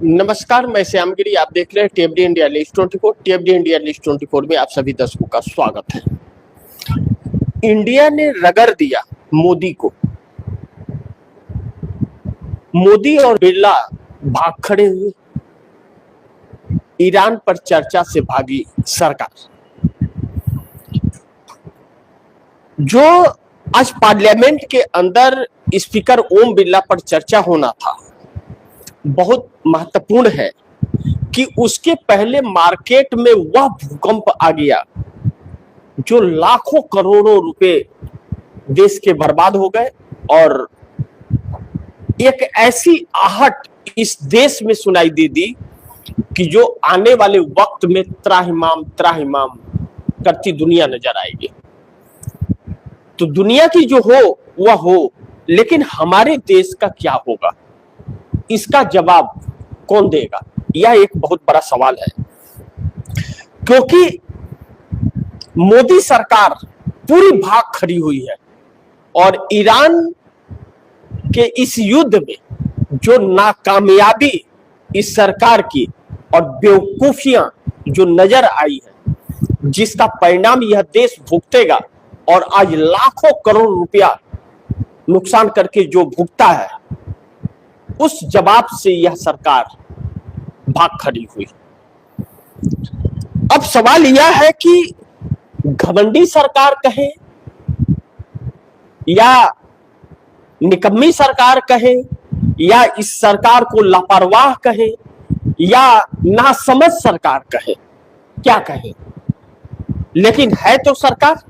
नमस्कार, मैं श्यामगिरी। आप देख रहे हैं टीएफडी इंडिया लिस्ट 24। टीएफडी इंडिया लिस्ट 24 में आप सभी दर्शकों का स्वागत है। इंडिया ने रगड़ दिया मोदी को। मोदी और बिरला भाग खड़े हुए। ईरान पर चर्चा से भागी सरकार। जो आज पार्लियामेंट के अंदर स्पीकर ओम बिरला पर चर्चा होना था, बहुत महत्वपूर्ण है कि उसके पहले मार्केट में वह भूकंप आ गया जो लाखों करोड़ों रुपए देश के बर्बाद हो गए और एक ऐसी आहट इस देश में सुनाई दे दी कि जो आने वाले वक्त में त्राहिमाम त्राहिमाम करती दुनिया नजर आएगी। तो दुनिया की जो हो वह हो, लेकिन हमारे देश का क्या होगा, इसका जवाब कौन देगा? यह एक बहुत बड़ा सवाल है, क्योंकि मोदी सरकार पूरी भाग खड़ी हुई है और ईरान के इस युद्ध में जो नाकामयाबी इस सरकार की और बेवकूफियां जो नजर आई है, जिसका परिणाम यह देश भुगतेगा और आज लाखों करोड़ रुपया नुकसान करके जो भुगता है, उस जवाब से यह सरकार भाग खड़ी हुई। अब सवाल यह है कि घमंडी सरकार कहे या निकम्मी सरकार कहे या इस सरकार को लापरवाह कहे या नासमझ सरकार कहे, क्या कहे, लेकिन है तो सरकार।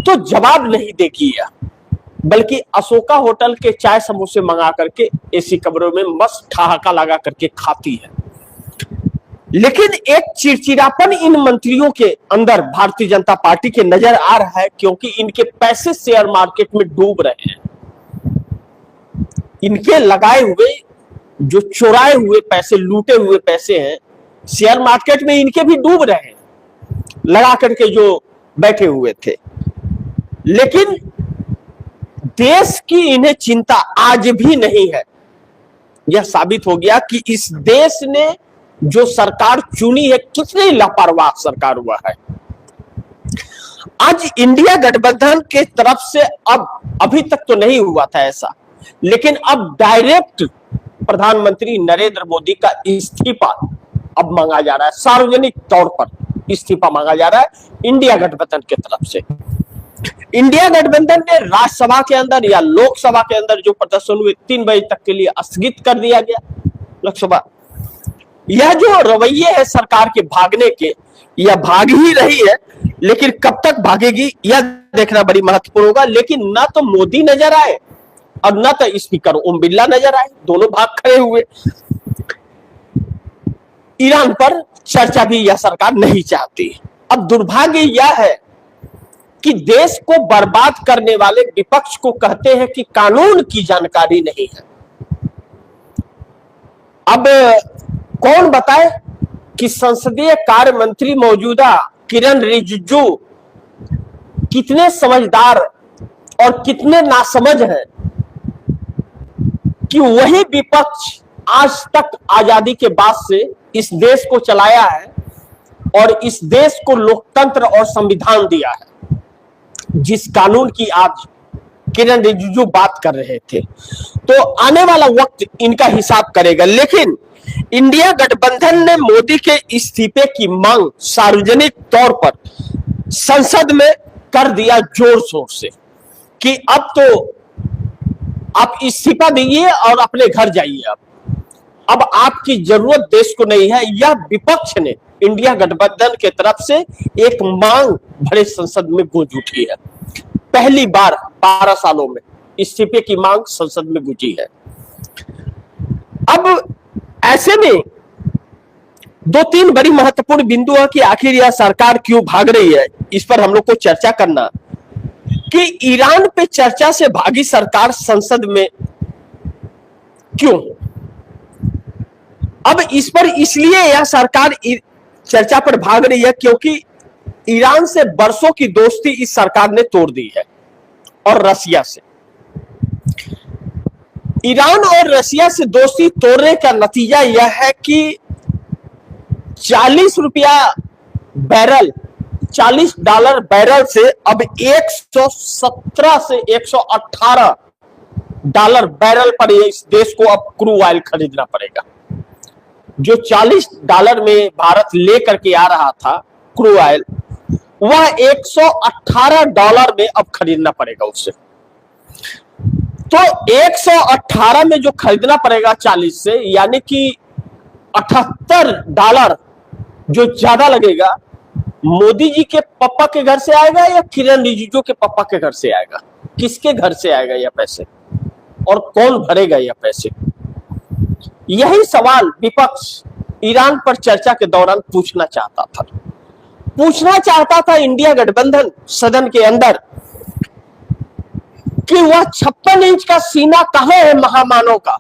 तो जवाब नहीं देगी यह, बल्कि अशोका होटल के चाय समोसे मंगा करके एसी कमरों में मस्त ठहाका लगा करके खाती है। लेकिन एक चिड़चिड़ापन इन मंत्रियों के अंदर भारतीय जनता पार्टी के नजर आ रहा है, क्योंकि इनके पैसे शेयर मार्केट में डूब रहे हैं। इनके लगाए हुए जो चुराए हुए पैसे, लूटे हुए पैसे हैं, शेयर मार्केट में इनके भी डूब रहे हैं, लगा करके जो बैठे हुए थे। लेकिन देश की इन्हें चिंता आज भी नहीं है। यह साबित हो गया कि इस देश ने जो सरकार चुनी है, कितनी लापरवाह सरकार हुआ है। आज इंडिया गठबंधन के तरफ से अभी तक तो नहीं हुआ था ऐसा, लेकिन अब डायरेक्ट प्रधानमंत्री नरेंद्र मोदी का इस्तीफा अब मांगा जा रहा है। सार्वजनिक तौर पर इस्तीफा मांगा जा रहा है इंडिया गठबंधन की तरफ से। इंडिया गठबंधन ने राज्यसभा के अंदर या लोकसभा के अंदर जो प्रदर्शन हुए 3 बजे तक के लिए स्थगित कर दिया गया लोकसभा। यह जो रवैये है सरकार के भागने के, यह भाग ही रही है, लेकिन कब तक भागेगी यह देखना बड़ी महत्वपूर्ण होगा। लेकिन न तो मोदी नजर आए और न तो स्पीकर ओम बिरला नजर आए, दोनों भाग खड़े हुए। ईरान पर चर्चा भी यह सरकार नहीं चाहती। अब दुर्भाग्य यह है कि देश को बर्बाद करने वाले विपक्ष को कहते हैं कि कानून की जानकारी नहीं है। अब कौन बताए कि संसदीय कार्य मंत्री मौजूदा किरण रिजिजू कितने समझदार और कितने नासमझ हैं कि वही विपक्ष आज तक आजादी के बाद से इस देश को चलाया है और इस देश को लोकतंत्र और संविधान दिया है, जिस कानून की आज किरण रिजिजू बात कर रहे थे। तो आने वाला वक्त इनका हिसाब करेगा। लेकिन इंडिया गठबंधन ने मोदी के इस्तीफे की मांग सार्वजनिक तौर पर संसद में कर दिया जोर शोर से कि अब तो आप इस्तीफा दीजिए और अपने घर जाइए। अब आपकी जरूरत देश को नहीं है। यह विपक्ष ने इंडिया गठबंधन के तरफ से एक मांग भरे संसद में गूंज उठी है। पहली बार 12 सालों में इस्तीफे की मांग संसद में गूंजी है। अब ऐसे में 2-3 बड़ी महत्वपूर्ण बिंदु है कि आखिर यह सरकार क्यों भाग रही है, इस पर हम लोग को चर्चा करना कि ईरान पे चर्चा से भागी सरकार संसद में क्यों। अब इस पर इसलिए यह सरकार चर्चा पर भाग रही है क्योंकि ईरान से बरसों की दोस्ती इस सरकार ने तोड़ दी है और रसिया से। ईरान और रशिया से दोस्ती तोड़ने का नतीजा यह है कि 40 रुपया बैरल, $40 बैरल से अब 117 से $118 बैरल पर इस देश को अब क्रूड ऑयल खरीदना पड़ेगा। जो $40 में भारत लेकर के आ रहा था क्रूड ऑयल, वह $118 में अब खरीदना पड़ेगा उससे। तो 118 में जो खरीदना पड़ेगा 40 से, यानी कि $78 जो ज्यादा लगेगा, मोदी जी के पापा के घर से आएगा या किरण रिजिजू के पापा के घर से आएगा? किसके घर से आएगा यह पैसे और कौन भरेगा यह पैसे? यही सवाल विपक्ष ईरान पर चर्चा के दौरान पूछना चाहता था इंडिया गठबंधन सदन के अंदर कि वह 56 इंच का सीना कहां है महामानव का,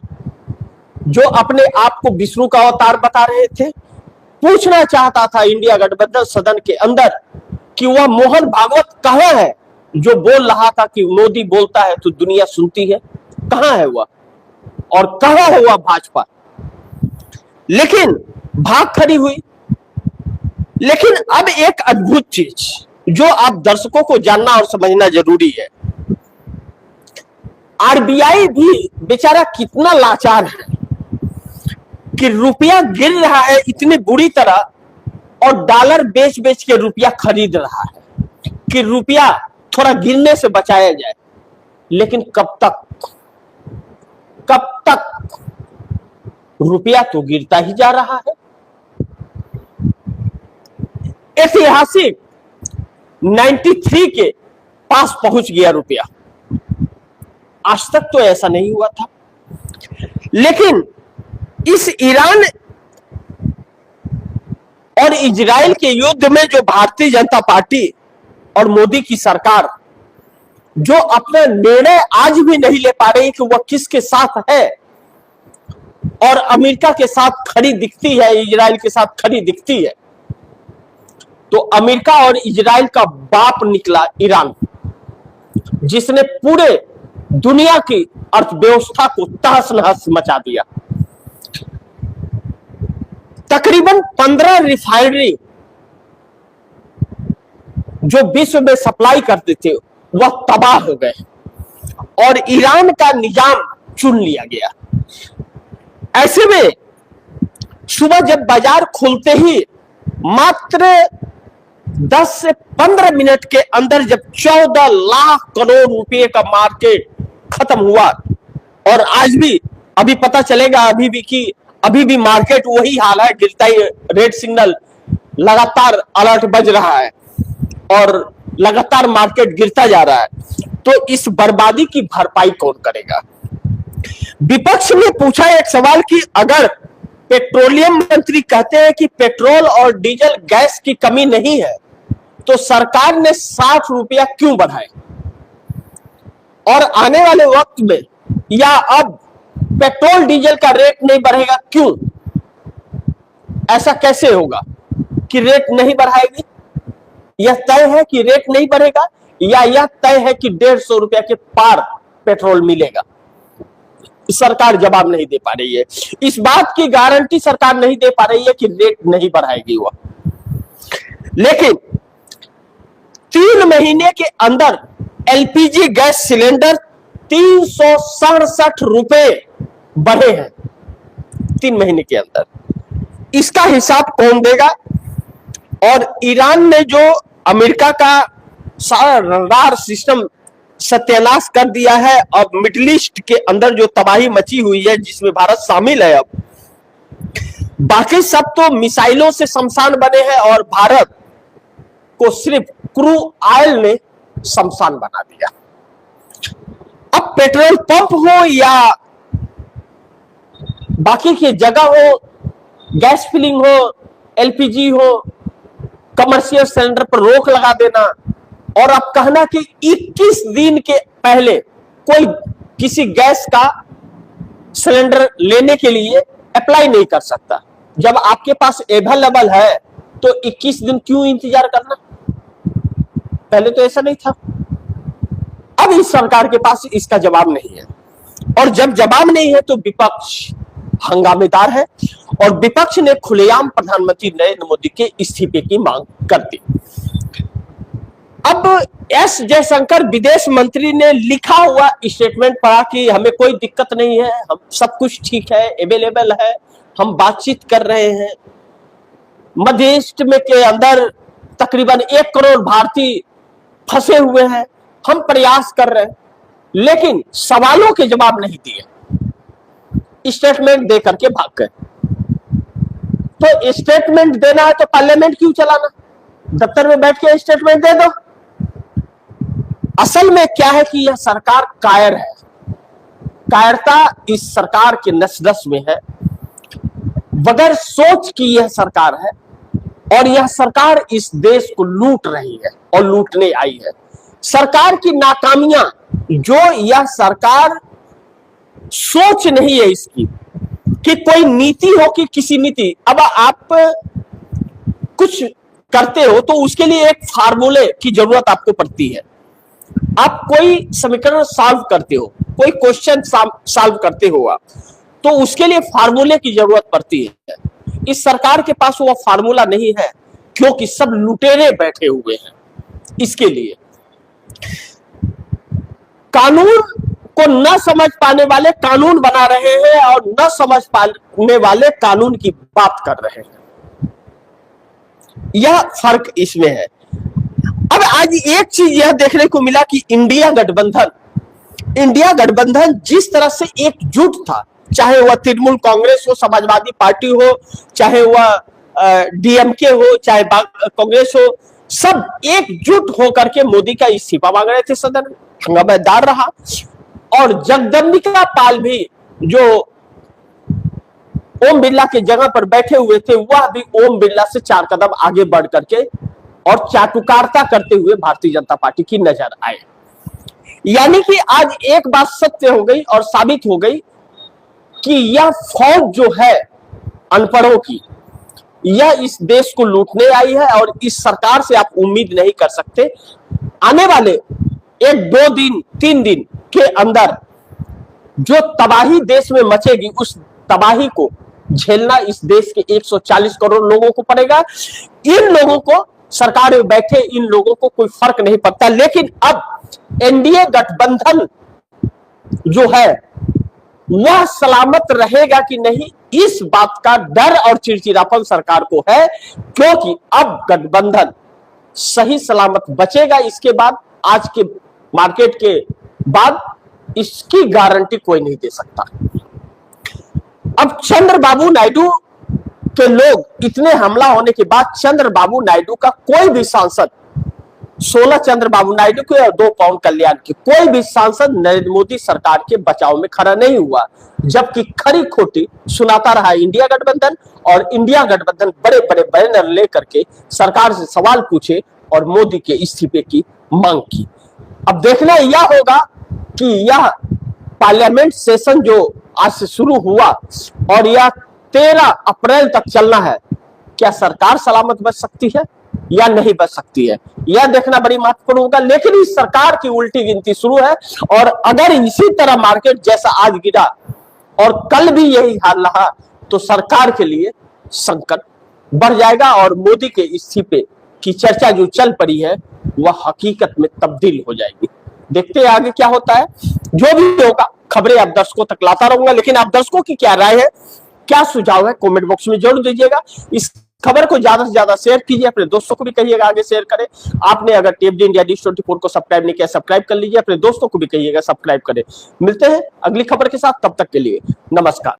जो अपने आप को विष्णु का अवतार बता रहे थे। पूछना चाहता था इंडिया गठबंधन सदन के अंदर कि वह मोहन भागवत कहां है, जो बोल रहा था कि मोदी बोलता है तो दुनिया सुनती है। कहां है वह और कहां है वह भाजपा? लेकिन भाग खड़ी हुई। लेकिन अब एक अद्भुत चीज जो आप दर्शकों को जानना और समझना जरूरी है, आरबीआई भी बेचारा कितना लाचार है कि रुपया गिर रहा है इतनी बुरी तरह और डॉलर बेच बेच के रुपया खरीद रहा है कि रुपया थोड़ा गिरने से बचाया जाए। लेकिन कब तक रुपया तो गिरता ही जा रहा है। ऐतिहासिक 93 के पास पहुंच गया रुपया। आज तक तो ऐसा नहीं हुआ था। लेकिन इस ईरान और इजराइल के युद्ध में जो भारतीय जनता पार्टी और मोदी की सरकार जो अपना निर्णय आज भी नहीं ले पा रही कि वह किसके साथ है, और अमेरिका के साथ खड़ी दिखती है, इजराइल के साथ खड़ी दिखती है, तो अमेरिका और इजराइल का बाप निकला ईरान, जिसने पूरे दुनिया की अर्थव्यवस्था को तहस नहस मचा दिया। तकरीबन 15 रिफाइनरी जो विश्व में सप्लाई करते थे वह तबाह हो गए और ईरान का निजाम चुन लिया गया। ऐसे में सुबह जब बाजार खुलते ही मात्र 10 से 15 मिनट के अंदर जब 14 लाख करोड़ रुपए का मार्केट खत्म हुआ, और आज भी अभी पता चलेगा अभी भी मार्केट वही हाल है, गिरता ही रेड सिग्नल, लगातार अलर्ट बज रहा है और लगातार मार्केट गिरता जा रहा है। तो इस बर्बादी की भरपाई कौन करेगा? विपक्ष ने पूछा एक सवाल कि अगर पेट्रोलियम मंत्री कहते हैं कि पेट्रोल और डीजल गैस की कमी नहीं है, तो सरकार ने 60 रुपया क्यों बढ़ाए? और आने वाले वक्त में या अब पेट्रोल डीजल का रेट नहीं बढ़ेगा क्यों? ऐसा कैसे होगा कि रेट नहीं बढ़ाएगी? यह तय है कि रेट नहीं बढ़ेगा या यह तय है कि 150 रुपया के पार पेट्रोल मिलेगा? सरकार जवाब नहीं दे पा रही है। इस बात की गारंटी सरकार नहीं दे पा रही है कि रेट नहीं बढ़ाएगी वह। लेकिन 3 महीने के अंदर एलपीजी गैस सिलेंडर 367 रुपए बढ़े हैं 3 महीने के अंदर। इसका हिसाब कौन देगा? और ईरान ने जो अमेरिका का सारा रडार सिस्टम सत्यानाश कर दिया है, अब मिडिल ईस्ट के अंदर जो तबाही मची हुई है जिसमें भारत शामिल है, अब बाकी सब तो मिसाइलों से शमशान बने हैं और भारत को सिर्फ क्रूड ऑयल ने शमशान बना दिया। अब पेट्रोल पंप हो या बाकी की जगह हो, गैस फिलिंग हो, एलपीजी हो, कमर्शियल सिलेंडर पर रोक लगा देना और अब कहना कि 21 दिन के पहले कोई किसी गैस का सिलेंडर लेने के लिए अप्लाई नहीं कर सकता। जब आपके पास अवेलेबल है तो 21 दिन क्यों इंतजार करना? पहले तो ऐसा नहीं था। अब इस सरकार के पास इसका जवाब नहीं है। और जब जवाब नहीं है तो विपक्ष हंगामेदार है और विपक्ष ने खुलेआम प्रधानमंत्री नरेंद्र मोदी के इस्तीफे की मांग कर दी। अब एस जयशंकर विदेश मंत्री ने लिखा हुआ स्टेटमेंट पढ़ा कि हमें कोई दिक्कत नहीं है, हम सब कुछ ठीक है, अवेलेबल है, हम बातचीत कर रहे हैं। मध्य ईस्ट में के अंदर तकरीबन 1 करोड़ भारतीय फंसे हुए हैं, हम प्रयास कर रहे हैं, लेकिन सवालों के जवाब नहीं दिए, स्टेटमेंट दे करके भाग गए। तो स्टेटमेंट देना है तो पार्लियामेंट क्यों चलाना, दफ्तर में बैठ के स्टेटमेंट दे दो। असल में क्या है कि यह सरकार कायर है, कायरता इस सरकार के नस-नस में है, बगैर सोच की यह सरकार है और यह सरकार इस देश को लूट रही है और लूटने आई है। सरकार की नाकामियां जो यह सरकार सोच नहीं है इसकी कि कोई नीति हो कि किसी नीति, अब आप कुछ करते हो तो उसके लिए एक फार्मूले की जरूरत आपको पड़ती है। आप कोई समीकरण सॉल्व करते हो, कोई क्वेश्चन सॉल्व करते हो आप, तो उसके लिए फार्मूले की जरूरत पड़ती है। इस सरकार के पास वो फार्मूला नहीं है क्योंकि सब लुटेरे बैठे हुए हैं। इसके लिए कानून को न समझ पाने वाले कानून बना रहे हैं और न समझ पाने वाले कानून की बात कर रहे हैं, यह फर्क इसमें है। अब आज एक चीज यह देखने को मिला कि इंडिया गठबंधन जिस तरह से एकजुट था, चाहे वह तृणमूल कांग्रेस हो, समाजवादी पार्टी हो, चाहे वह डीएमके हो, चाहे कांग्रेस हो, सब एकजुट होकर के मोदी का इस्तीफा मांग रहे थे। सदन हंगामेदार रहा और जगदम्बिका पाल भी जो ओम बिरला के जगह पर बैठे हुए थे, वह भी ओम बिरला से 4 कदम आगे बढ़ करके और चाटुकारिता करते हुए भारतीय जनता पार्टी की नजर आए। यानी कि आज एक बात सत्य हो गई और साबित हो गई कि यह फौज जो है अनपढ़ों की, यह इस देश को लूटने आई है और इस सरकार से आप उम्मीद नहीं कर सकते आने वाले 1, 2 दिन 3 दिन के अंदर जो तबाही देश में मचेगी, उस तबाही को झेलना इस देश के 140 करोड़ लोगों को पड़ेगा। इन लोगों को, सरकार में बैठे इन लोगों को कोई फर्क नहीं पड़ता, लेकिन अब एनडीए गठबंधन जो है वह सलामत रहेगा कि नहीं, इस बात का डर और चिड़चिड़ापन सरकार को है, क्योंकि अब गठबंधन सही सलामत बचेगा। इसके बाद, आज के मार्केट के बाद, इसकी गारंटी कोई नहीं दे सकता। अब चंद्रबाबू नायडू के लोग इतने हमला होने के बाद चंद्रबाबू नायडू का कोई भी सांसद, 16 चंद्रबाबू नायडू के और 2 पवन कल्याण के, कोई भी सांसद नरेंद्र मोदी सरकार के बचाव में खड़ा नहीं हुआ, जबकि खरी खोटी सुनाता रहा इंडिया गठबंधन। और इंडिया गठबंधन बड़े बड़े बैनर लेकर के सरकार से सवाल पूछे और मोदी के इस्तीफे की मांग की। अब देखना यह होगा कि यह पार्लियामेंट सेशन जो आज से शुरू हुआ और यह 13 अप्रैल तक चलना है, क्या सरकार सलामत बच सकती है या नहीं बच सकती है, यह देखना बड़ी महत्वपूर्ण होगा। लेकिन इस सरकार की उल्टी गिनती शुरू है और अगर इसी तरह मार्केट जैसा आज गिरा और कल भी यही हाल रहा तो सरकार के लिए संकट बढ़ जाएगा और मोदी के इस्तीफे की चर्चा जो चल पड़ी है वह हकीकत में तब्दील हो जाएगी। देखते हैं आगे क्या होता है। जो भी होगा खबरें आप दर्शकों तक लाता रहूंगा, लेकिन आप दर्शकों की क्या राय है, क्या सुझाव है, कमेंट बॉक्स में जरूर दीजिएगा। इस खबर को ज्यादा से ज्यादा शेयर कीजिए, अपने दोस्तों को भी कहिएगा आगे शेयर करें। आपने अगर टीएफजी इंडिया डिश 24 को सब्सक्राइब नहीं किया, सब्सक्राइब कर लीजिए, अपने दोस्तों को भी कहिएगा सब्सक्राइब करें। मिलते हैं अगली खबर के साथ, तब तक के लिए नमस्कार।